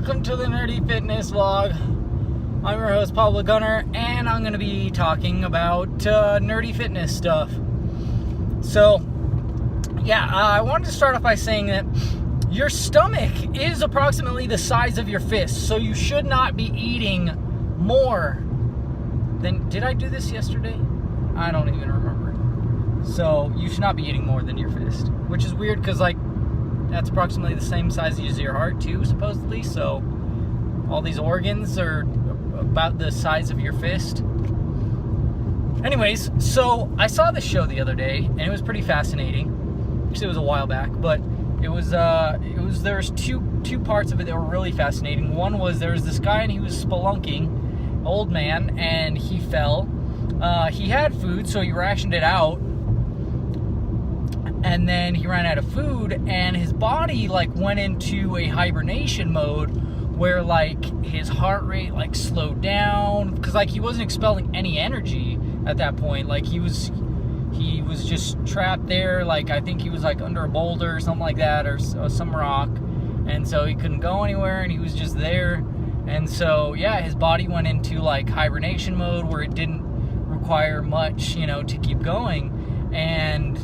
welcome to the Nerdy Fitness Vlog. I'm your host, Pablo Gunner, and I'm going to be talking about nerdy fitness stuff. So, I wanted to start off by saying that your stomach is approximately the size of your fist, so you should not be eating more than... Did I do this yesterday? I don't even remember. So, you should not be eating more than your fist, which is weird because, that's approximately the same size as your heart, too, supposedly. So, all these organs are about the size of your fist. Anyways, so I saw this show the other day, and it was pretty fascinating. Actually, it was a while back, but there's two parts of it that were really fascinating. One was there was this guy, and he was spelunking, old man, and he fell. He had food, so he rationed it out. And then he ran out of food, and his body went into a hibernation mode where his heart rate slowed down because he wasn't expelling any energy at that point. He was just trapped there. I think he was under a boulder or something like that, or some rock, and so he couldn't go anywhere, and he was just there. And so his body went into hibernation mode where it didn't require much, to keep going. And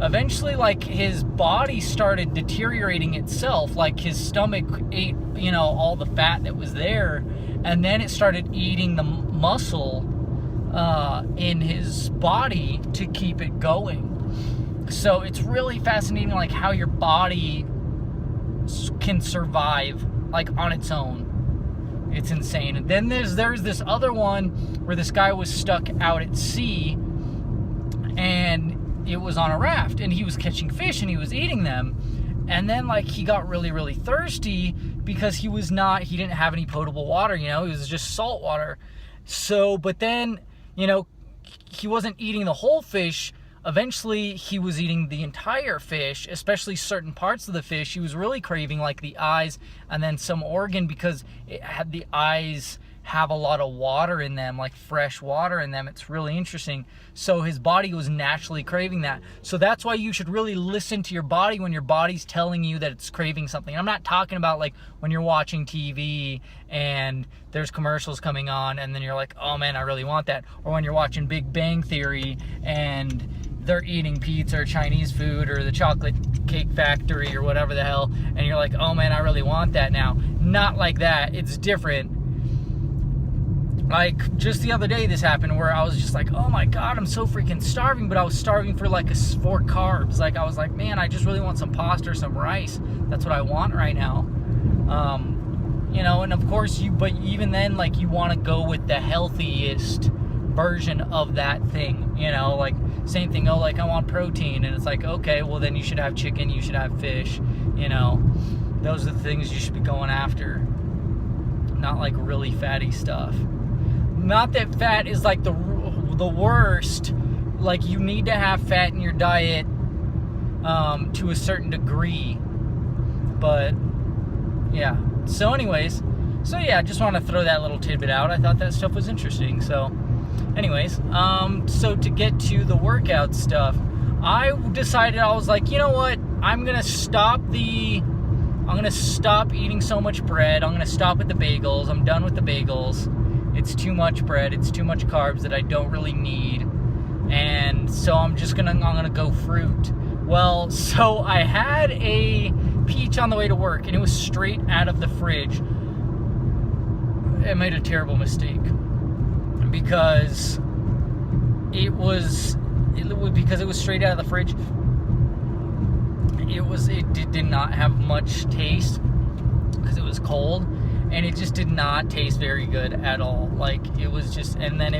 eventually, his body started deteriorating itself. His stomach ate, all the fat that was there, and then it started eating the muscle in his body to keep it going. So it's really fascinating, how your body can survive, on its own. It's insane. And then there's this other one where this guy was stuck out at sea, and it was on a raft, and he was catching fish, and he was eating them. And then, he got really, really thirsty because he didn't have any potable water, it was just salt water. So, but then, he wasn't eating the whole fish. Eventually, he was eating the entire fish, especially certain parts of the fish. He was really craving, the eyes and then some organ, because it had the eyes have a lot of water in them, fresh water in them. It's really interesting. So his body was naturally craving that. So that's why you should really listen to your body when your body's telling you that it's craving something. I'm not talking about when you're watching TV and there's commercials coming on and then you're like, oh man, I really want that. Or when you're watching Big Bang Theory and they're eating pizza or Chinese food or the chocolate cake factory or whatever the hell, and you're like, oh man, I really want that now. Not like that. It's different. Just the other day this happened where I was just oh my god, I'm so freaking starving, but I was starving for for carbs. I was like, man, I just really want some pasta or some rice. That's what I want right now. And of course but even then, you want to go with the healthiest version of that thing, same thing, I want protein, and it's okay, well then you should have chicken, you should have fish, those are the things you should be going after, not really fatty stuff. Not that fat is the worst. You need to have fat in your diet to a certain degree. But yeah. So anyways, just want to throw that little tidbit out. I thought that stuff was interesting. So anyways, so to get to the workout stuff, I decided, I was you know what? I'm gonna stop eating so much bread. I'm gonna stop with the bagels. I'm done with the bagels. It's too much bread, it's too much carbs that I don't really need. And so I'm gonna go fruit. Well, so I had a peach on the way to work, and it was straight out of the fridge. I made a terrible mistake because it was straight out of the fridge. It did not have much taste because it was cold. And it just did not taste very good at all. It was just, and then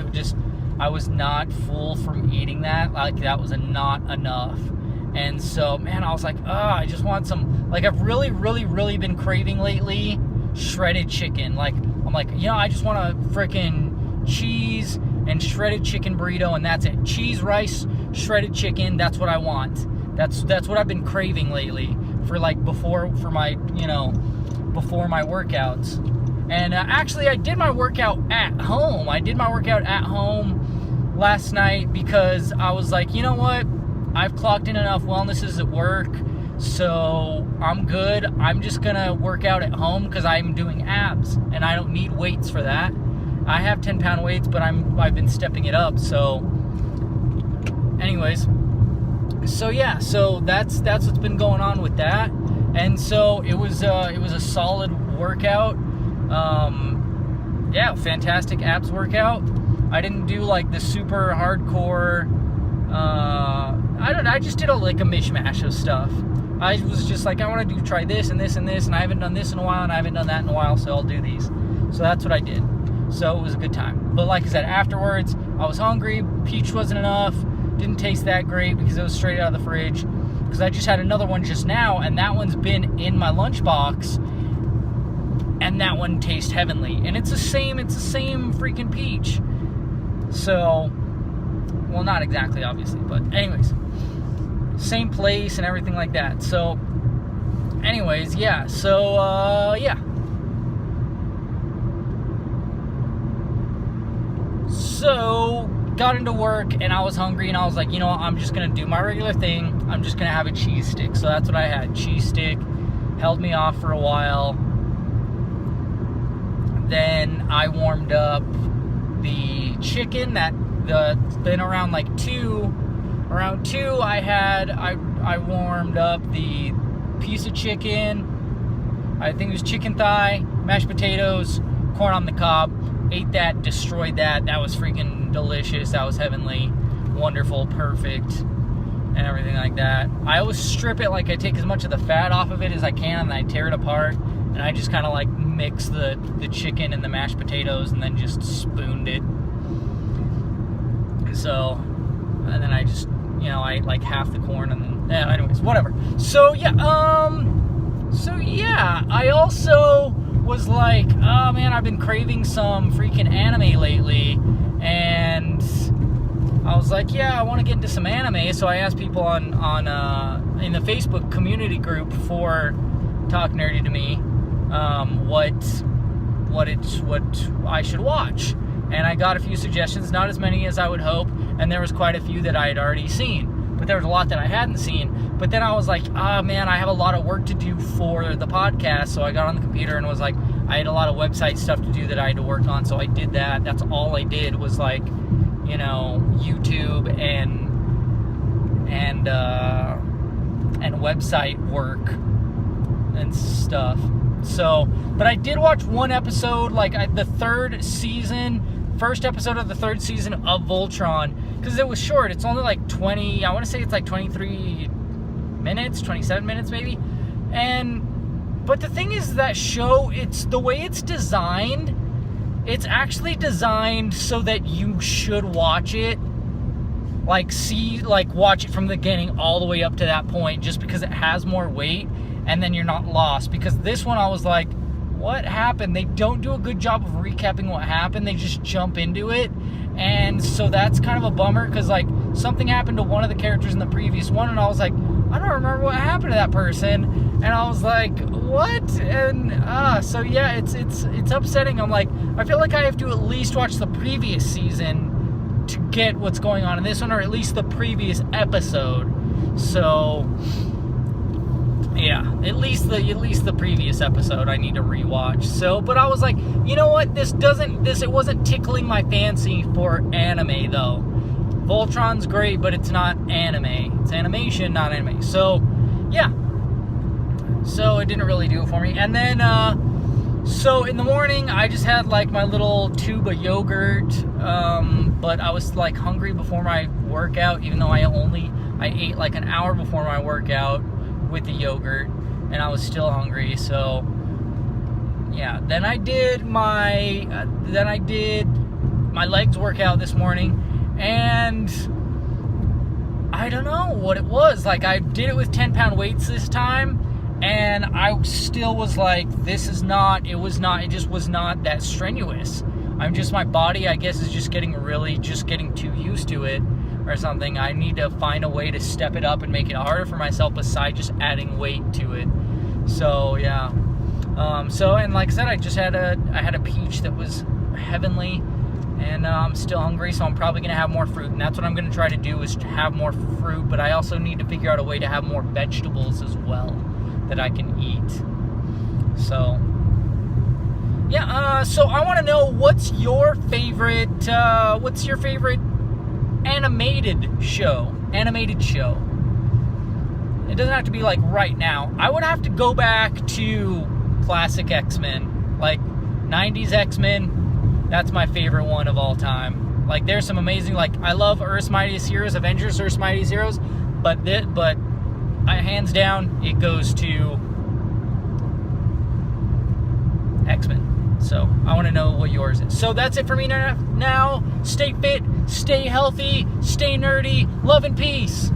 I was not full from eating that. That was not enough. And so, man, I was I just want some, I've really, really, really been craving lately shredded chicken. I'm I just want a freaking cheese and shredded chicken burrito, and that's it. Cheese, rice, shredded chicken, that's what I want. That's what I've been craving lately for before my workouts. And actually, I did my workout at home. Last night because I was you know what? I've clocked in enough wellnesses at work So I'm good. I'm just gonna work out at home because I'm doing abs and I don't need weights for that. I have 10-pound weights, but I've been stepping it up. So anyways, so yeah, so that's what's been going on with that. And so it was a solid workout. Yeah, fantastic abs workout. I didn't do like the super hardcore. I just did a mishmash of stuff. I was just like, I want to try this and this and this, and I haven't done this in a while, and I haven't done that in a while, so I'll do these. So that's what I did. So it was a good time. But like I said, afterwards, I was hungry. Peach wasn't enough. Didn't taste that great because it was straight out of the fridge. Because I just had another one just now, and that one's been in my lunchbox, and that one tastes heavenly. And it's the same freaking peach. So, well, not exactly, obviously, but anyways, same place and everything like that. So, anyways, yeah. So, yeah. So, got into work and I was hungry and I was like, you know what, I'm just going to do my regular thing. I'm just going to have a cheese stick. So that's what I had. Cheese stick. Held me off for a while. Then I warmed up the chicken then around like 2 I warmed up the piece of chicken. I think it was chicken thigh, mashed potatoes, corn on the cob. Ate that, destroyed that. That was freaking delicious. That was heavenly, wonderful, perfect, and everything like that. I always strip it, like I take as much of the fat off of it as I can, and I tear it apart, and I just kind of like mix the chicken and the mashed potatoes, and then just spooned it. So, and then I just, I like half the corn, and then, anyways, whatever. So yeah, I also was like, oh man, I've been craving some freaking anime lately, and I was like, yeah, I want to get into some anime. So I asked people on in the Facebook community group for Talk Nerdy to Me, what I should watch, and I got a few suggestions, not as many as I would hope, and there was quite a few that I had already seen, but there was a lot that I hadn't seen. But then I was like, man, I have a lot of work to do for the podcast. So I got on the computer and was like, I had a lot of website stuff to do that I had to work on. So I did that. That's all I did was like, YouTube and website work and stuff. So, but I did watch one episode, the first episode of the third season of Voltron, because it was short. It's only like 20, I want to say it's like 23 minutes, 27 minutes maybe. But the thing is, that show, it's the way it's designed, it's actually designed so that you should watch it, watch it from the beginning all the way up to that point, just because it has more weight, and then you're not lost. Because this one, I was like, what happened? They don't do a good job of recapping what happened. They just jump into it. And so that's kind of a bummer, because something happened to one of the characters in the previous one, and I was like, I don't remember what happened to that person. And I was like, what? And so yeah, it's upsetting. I'm like, I feel like I have to at least watch the previous season to get what's going on in this one, or at least the previous episode. So yeah, at least the previous episode I need to rewatch. So, but I was like, you know what? It wasn't tickling my fancy for anime though. Voltron's great, but it's not anime. It's animation, not anime. So, yeah. So it didn't really do it for me. And then, so in the morning, I just had my little tube of yogurt. But I was hungry before my workout, even though I ate an hour before my workout with the yogurt, and I was still hungry. So yeah, then I did my legs workout this morning, and I don't know what it was. I did it with 10-pound weights this time, and I still was like, it just was not that strenuous. My body, I guess, is just getting too used to it or something. I need to find a way to step it up and make it harder for myself besides just adding weight to it. So yeah. And like I said, I had a peach that was heavenly. And I'm still hungry, so I'm probably going to have more fruit. And that's what I'm going to try to do, is to have more fruit. But I also need to figure out a way to have more vegetables as well that I can eat. So, yeah. So I want to know, what's your favorite animated show? It doesn't have to be like right now. I would have to go back to classic X-Men, like 90s X-Men. That's my favorite one of all time. Like, there's some amazing, like, I love Earth's Mightiest Heroes, Avengers Earth's Mightiest Heroes, but hands down, it goes to X-Men. So I want to know what yours is. So that's it for me now. Stay fit, stay healthy, stay nerdy, love and peace.